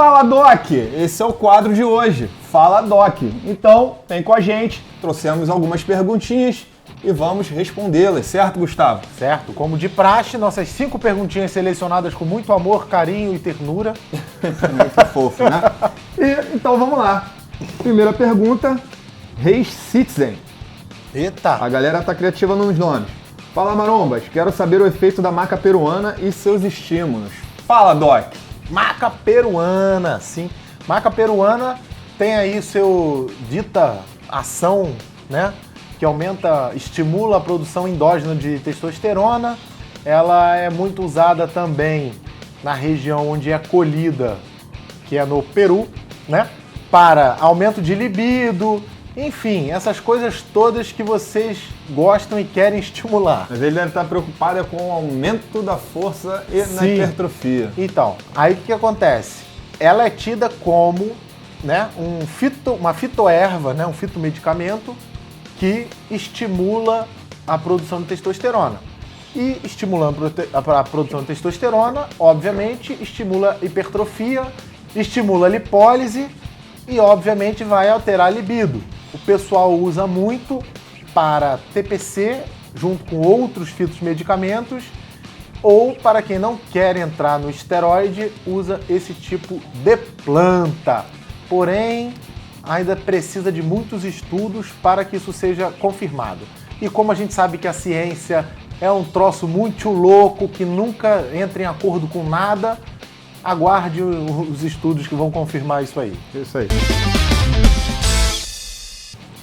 Fala Doc, esse é o quadro de hoje, Fala Doc. Então, vem com a gente, trouxemos algumas perguntinhas e vamos respondê-las, certo, Gustavo? Certo, como de praxe, nossas 5 perguntinhas selecionadas com muito amor, carinho e ternura. Muito fofo, né? E, então vamos lá. Primeira pergunta, Race Citizen. Eita! A galera tá criativa nos nomes. Fala Marombas, quero saber o efeito da maca peruana e seus estímulos. Fala Doc. Maca peruana, sim. Maca peruana tem aí seu dita ação, né? Que estimula a produção endógena de testosterona. Ela é muito usada também na região onde é colhida, que é no Peru, né? Para aumento de libido, enfim, essas coisas todas que vocês gostam e querem estimular. Mas ele deve estar preocupado com o aumento da força e na hipertrofia. Então, aí o que acontece? Ela é tida como, né, uma fitoerva, né, um fitomedicamento que estimula a produção de testosterona. E estimulando a produção de testosterona, obviamente, estimula a hipertrofia, estimula a lipólise e, obviamente, vai alterar a libido. O pessoal usa muito para TPC, junto com outros fitomedicamentos, ou para quem não quer entrar no esteroide, usa esse tipo de planta. Porém, ainda precisa de muitos estudos para que isso seja confirmado. E como a gente sabe que a ciência é um troço muito louco, que nunca entra em acordo com nada, aguarde os estudos que vão confirmar isso aí. Isso aí.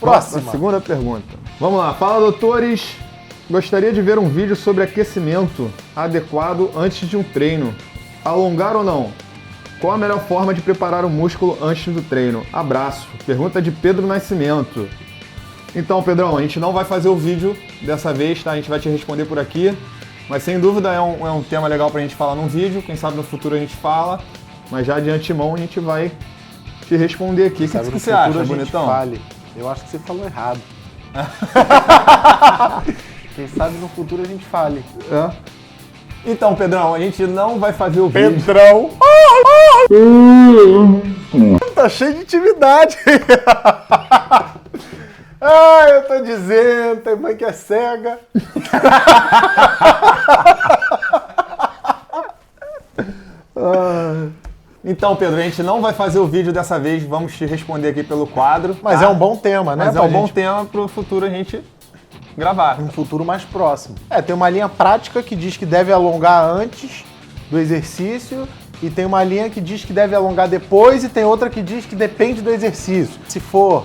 Próxima. Segunda pergunta. Vamos lá. Fala, doutores. Gostaria de ver um vídeo sobre aquecimento adequado antes de um treino. Alongar ou não? Qual a melhor forma de preparar o músculo antes do treino? Abraço. Pergunta de Pedro Nascimento. Então, Pedrão, a gente não vai fazer o vídeo dessa vez, tá? A gente vai te responder por aqui. Mas sem dúvida é um tema legal pra gente falar num vídeo. Quem sabe no futuro a gente fala. Mas já de antemão a gente vai te responder aqui. O que você acha, bonitão? Eu acho que você falou errado. Quem sabe no futuro a gente fale. É. Então, Pedrão, a gente não vai fazer o vídeo. Pedrão! Tá cheio de intimidade. Eu tô dizendo, tem mãe que é cega. Então, Pedro, a gente não vai fazer o vídeo dessa vez, vamos te responder aqui pelo quadro. Mas tá? é um bom tema, né? Mas é um bom tema pro futuro a gente gravar. Um futuro mais próximo. Tem uma linha prática que diz que deve alongar antes do exercício e tem uma linha que diz que deve alongar depois e tem outra que diz que depende do exercício. Se for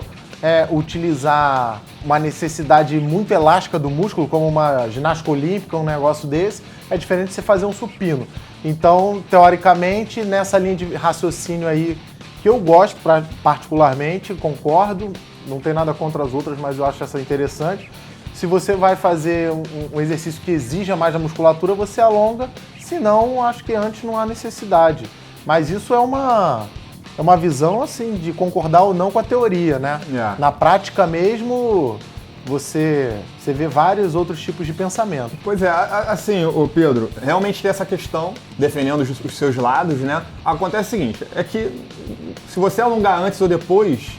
utilizar uma necessidade muito elástica do músculo, como uma ginástica olímpica, um negócio desse, é diferente de você fazer um supino. Então, teoricamente, nessa linha de raciocínio aí, que eu gosto particularmente, concordo, não tem nada contra as outras, mas eu acho essa interessante. Se você vai fazer um exercício que exija mais da musculatura, você alonga, senão, acho que antes não há necessidade. Mas isso é uma visão, assim, de concordar ou não com a teoria, né? Yeah. Na prática mesmo, você vê vários outros tipos de pensamento. Pois é, assim, o Pedro, realmente tem essa questão, defendendo os seus lados, né? Acontece o seguinte, é que se você alongar antes ou depois,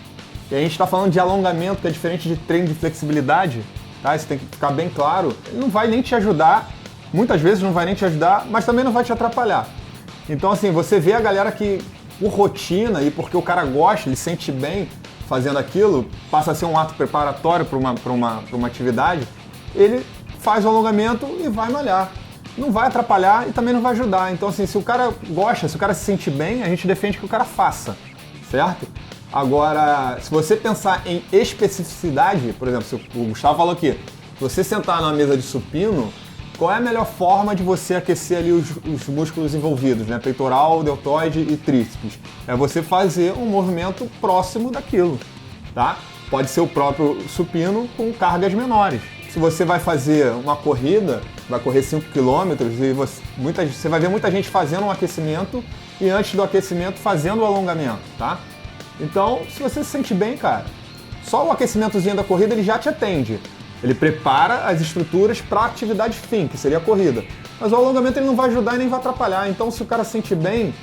e a gente está falando de alongamento, que é diferente de treino de flexibilidade, tá? Isso tem que ficar bem claro, não vai nem te ajudar, muitas vezes não vai nem te ajudar, mas também não vai te atrapalhar. Então, assim, você vê a galera que, por rotina e porque o cara gosta, ele sente bem fazendo aquilo, passa a ser um ato preparatório para uma atividade, ele faz o alongamento e vai malhar. Não vai atrapalhar e também não vai ajudar. Então, assim, se o cara gosta, se o cara se sente bem, a gente defende que o cara faça, certo? Agora, se você pensar em especificidade, por exemplo, se o Gustavo falou aqui, se você sentar numa mesa de supino, qual é a melhor forma de você aquecer ali os músculos envolvidos, né? Peitoral, deltoide e tríceps? É você fazer um movimento próximo daquilo, tá? Pode ser o próprio supino com cargas menores. Se você vai fazer uma corrida, vai correr 5 km e você vai ver muita gente fazendo um aquecimento e antes do aquecimento fazendo o alongamento, tá? Então, se você se sente bem, cara, só o aquecimentozinho da corrida ele já te atende. Ele prepara as estruturas para a atividade fim, que seria a corrida. Mas o alongamento ele não vai ajudar e nem vai atrapalhar. Então, se o cara se sente bem,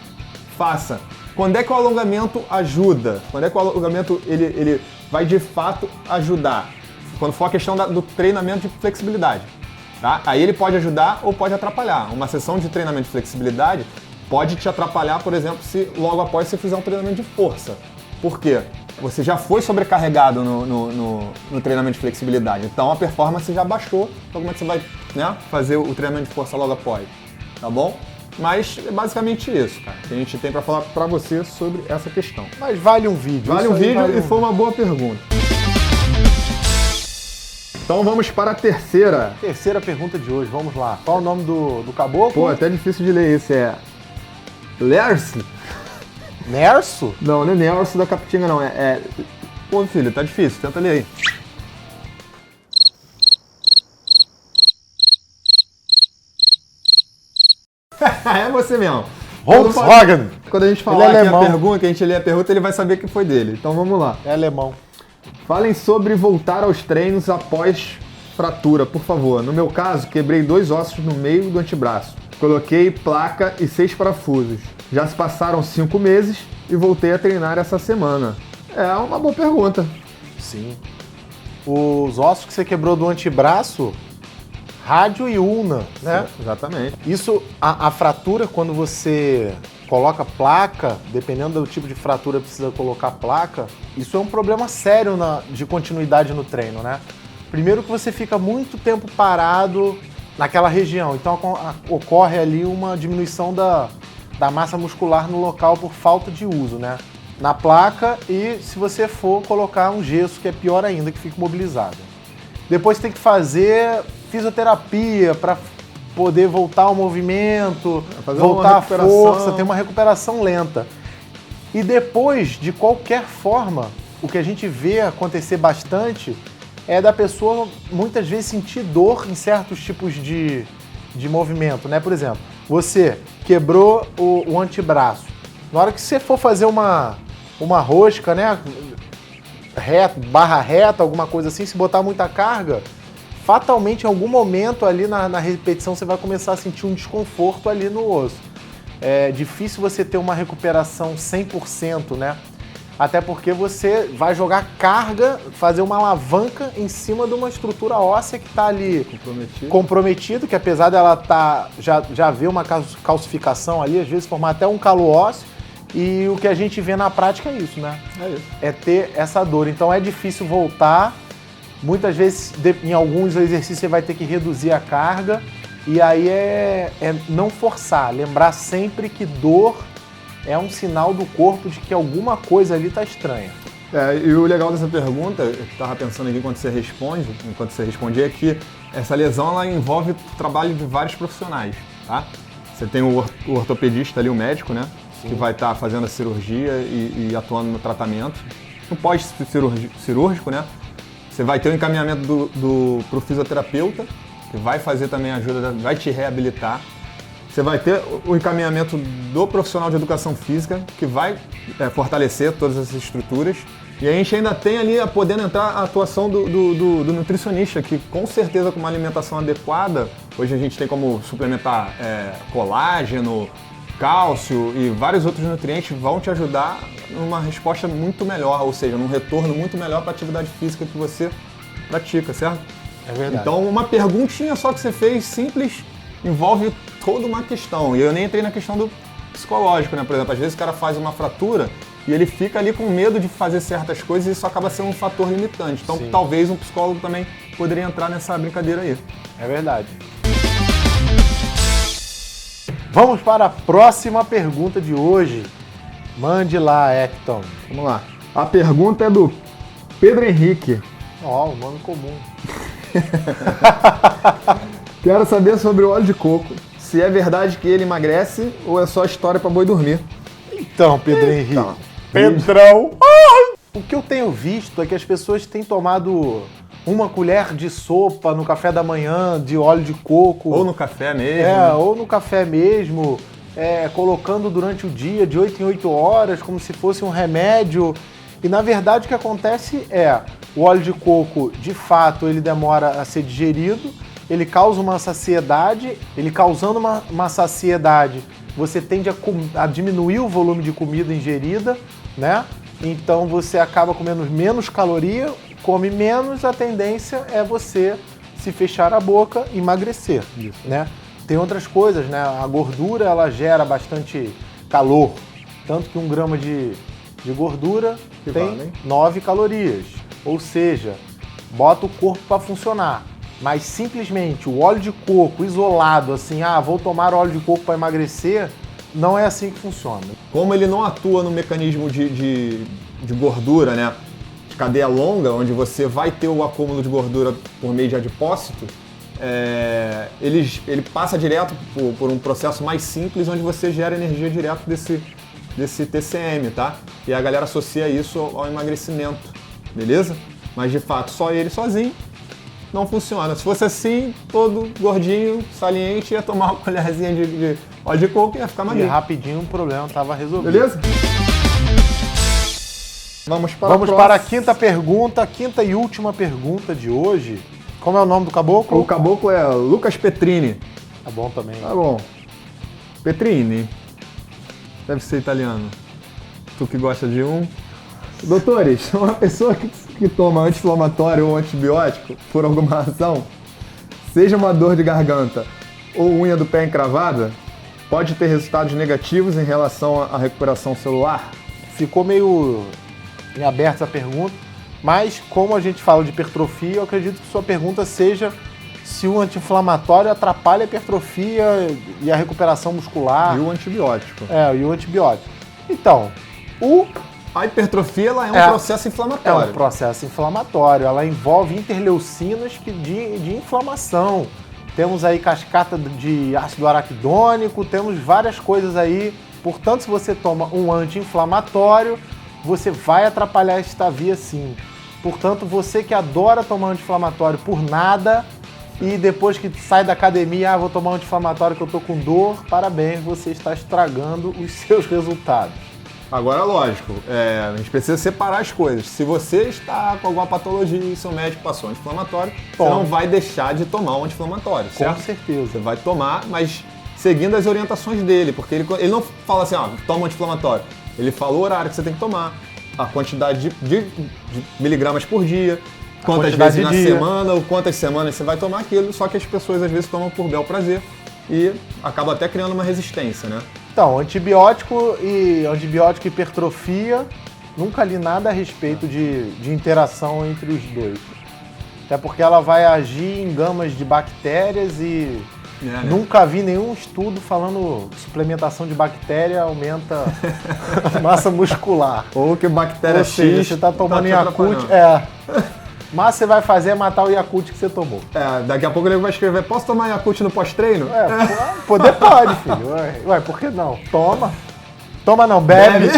faça. Quando é que o alongamento ajuda? Quando é que o alongamento ele vai de fato ajudar? Quando for a questão do treinamento de flexibilidade. Tá? Aí ele pode ajudar ou pode atrapalhar. Uma sessão de treinamento de flexibilidade pode te atrapalhar, por exemplo, se logo após você fizer um treinamento de força. Por quê? Você já foi sobrecarregado no treinamento de flexibilidade, então a performance já baixou. Então como é que você vai, né, fazer o treinamento de força logo após? Tá bom? Mas é basicamente isso, cara, que a gente tem para falar para você sobre essa questão. Mas vale um vídeo. Vale um vídeo e foi uma boa pergunta. Então vamos para a terceira. Terceira pergunta de hoje, vamos lá. Qual o nome do caboclo? Pô, até difícil de ler esse, é... Lerce? Nerso? Não, não é Nerso da Capitinga, não. Pô, filho, tá difícil. Tenta ler aí. É você mesmo. Volkswagen. Quando a gente falar aqui a pergunta, que a gente lê a pergunta, ele vai saber que foi dele. Então vamos lá. É alemão. Falem sobre voltar aos treinos após fratura, por favor. No meu caso, quebrei 2 ossos no meio do antebraço. Coloquei placa e 6 parafusos. Já se passaram 5 meses e voltei a treinar essa semana. É uma boa pergunta. Sim. Os ossos que você quebrou do antebraço, rádio e ulna, né? Sim, exatamente. Isso, a fratura, quando você coloca placa, dependendo do tipo de fratura precisa colocar placa, isso é um problema sério de continuidade no treino, né? Primeiro que você fica muito tempo parado naquela região, então ocorre ali uma diminuição da massa muscular no local por falta de uso, né? Na placa, e se você for colocar um gesso, que é pior ainda, que fica imobilizado. Depois tem que fazer fisioterapia para poder voltar ao movimento, voltar à força, ter uma recuperação lenta. E depois, de qualquer forma, o que a gente vê acontecer bastante é da pessoa muitas vezes sentir dor em certos tipos de movimento, né? Por exemplo, você quebrou o antebraço. Na hora que você for fazer uma rosca, né? Barra reta, alguma coisa assim, se botar muita carga, fatalmente em algum momento ali na repetição você vai começar a sentir um desconforto ali no osso. É difícil você ter uma recuperação 100%, né? Até porque você vai jogar carga, fazer uma alavanca em cima de uma estrutura óssea que está ali comprometido, que apesar dela já ver uma calcificação ali, às vezes formar até um calo ósseo, e o que a gente vê na prática é isso, né? É isso. É ter essa dor. Então é difícil voltar, muitas vezes em alguns exercícios você vai ter que reduzir a carga, e aí é não forçar, lembrar sempre que dor é um sinal do corpo de que alguma coisa ali está estranha. E o legal dessa pergunta, eu estava pensando aqui enquanto você respondia, é que essa lesão ela envolve o trabalho de vários profissionais, tá? Você tem o ortopedista ali, o médico, né? Sim. Que vai estar fazendo a cirurgia e atuando no tratamento. No pós-cirúrgico, né? Você vai ter o encaminhamento pro fisioterapeuta, que vai fazer também ajuda, vai te reabilitar. Você vai ter o encaminhamento do profissional de educação física, que vai fortalecer todas essas estruturas. E a gente ainda tem ali, podendo entrar, a atuação do nutricionista, que com certeza com uma alimentação adequada, hoje a gente tem como suplementar colágeno, cálcio e vários outros nutrientes, vão te ajudar numa resposta muito melhor, ou seja, num retorno muito melhor para a atividade física que você pratica, certo? É verdade. Então, uma perguntinha só que você fez, simples, envolve toda uma questão. E eu nem entrei na questão do psicológico, né? Por exemplo, às vezes o cara faz uma fratura e ele fica ali com medo de fazer certas coisas e isso acaba sendo um fator limitante. Então, Sim. Talvez um psicólogo também poderia entrar nessa brincadeira aí. É verdade. Vamos para a próxima pergunta de hoje. Mande lá, Hector. Vamos lá. A pergunta é do Pedro Henrique. Ó, um nome comum. Quero saber sobre o óleo de coco. Se é verdade que ele emagrece ou é só história para boi dormir. Então, Pedro Henrique. Pedrão. O que eu tenho visto é que as pessoas têm tomado uma colher de sopa no café da manhã de óleo de coco. Ou no café mesmo. Ou no café mesmo. Colocando durante o dia, de 8 em 8 horas, como se fosse um remédio. E, na verdade, o que acontece o óleo de coco, de fato, ele demora a ser digerido, ele causa uma saciedade, ele causando uma saciedade, você tende a diminuir o volume de comida ingerida, né? Então você acaba comendo menos caloria, come menos, a tendência é você se fechar a boca e emagrecer, né? Tem outras coisas, né? A gordura, ela gera bastante calor, tanto que 1 grama de gordura tem 9 calorias, ou seja, bota o corpo para funcionar. Mas simplesmente o óleo de coco isolado, assim, vou tomar óleo de coco para emagrecer, não é assim que funciona. Como ele não atua no mecanismo de gordura, né, de cadeia longa, onde você vai ter o acúmulo de gordura por meio de adipócito, ele passa direto por um processo mais simples, onde você gera energia direto desse TCM, tá? E a galera associa isso ao emagrecimento, beleza? Mas de fato, só ele sozinho não funciona. Se fosse assim, todo gordinho, saliente, ia tomar uma colherzinha de óleo de coco e ia ficar magrinho. E rapidinho o problema estava resolvido. Beleza? Vamos para a quinta pergunta, quinta e última pergunta de hoje. Como é o nome do caboclo? O caboclo é Lucas Petrini. Tá bom também. Tá bom. Petrini. Deve ser italiano. Tu que gosta de um. Doutores, uma pessoa que toma anti-inflamatório ou antibiótico, por alguma razão, seja uma dor de garganta ou unha do pé encravada, pode ter resultados negativos em relação à recuperação celular? Ficou meio em aberto essa pergunta, mas como a gente fala de hipertrofia, eu acredito que sua pergunta seja se o anti-inflamatório atrapalha a hipertrofia e a recuperação muscular. E o antibiótico. E o antibiótico. Então, a hipertrofia ela é um processo inflamatório. É um processo inflamatório. Ela envolve interleucinas de inflamação. Temos aí cascata de ácido araquidônico, temos várias coisas aí. Portanto, se você toma um anti-inflamatório, você vai atrapalhar esta via sim. Portanto, você que adora tomar anti-inflamatório por nada e depois que sai da academia, vou tomar um anti-inflamatório que eu tô com dor, parabéns, você está estragando os seus resultados. Agora, lógico, a gente precisa separar as coisas. Se você está com alguma patologia e seu médico passou anti-inflamatório, você não vai deixar de tomar um anti-inflamatório, certo? Com certeza. Você vai tomar, mas seguindo as orientações dele, porque ele não fala assim, toma um anti-inflamatório. Ele fala o horário que você tem que tomar, a quantidade de miligramas por dia, quantas vezes na semana ou quantas semanas você vai tomar aquilo, só que as pessoas às vezes tomam por bel prazer e acaba até criando uma resistência, né? Então, antibiótico e hipertrofia, nunca li nada a respeito de interação entre os dois. Até porque ela vai agir em gamas de bactérias e nunca vi nenhum estudo falando que suplementação de bactéria aumenta a massa muscular. Ou que bactéria Ou seja, X você está tomando tá Yakult. Mas você vai fazer é matar o Yakult que você tomou. Daqui a pouco ele vai escrever, posso tomar Yakult no pós-treino? Poder pode, filho. Ué, por que não? Toma. Toma não, bebe.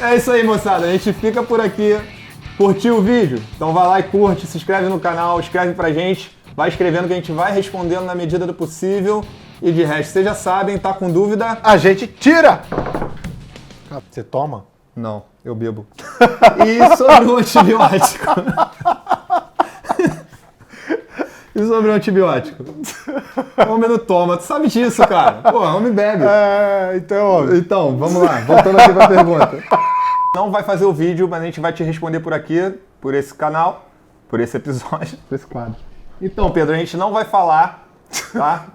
É isso aí, moçada. A gente fica por aqui. Curtiu o vídeo? Então vai lá e curte, se inscreve no canal, escreve pra gente. Vai escrevendo que a gente vai respondendo na medida do possível. E de resto, vocês já sabem, tá com dúvida? A gente tira! Você toma? Não, eu bebo. E sobre o antibiótico? E sobre o antibiótico? O homem não toma, tu sabe disso, cara. Pô, o homem bebe. Então, vamos lá, voltando aqui pra pergunta. Não vai fazer o vídeo, mas a gente vai te responder por aqui, por esse canal, por esse episódio, por esse quadro. Então, Pedro, a gente não vai falar, tá?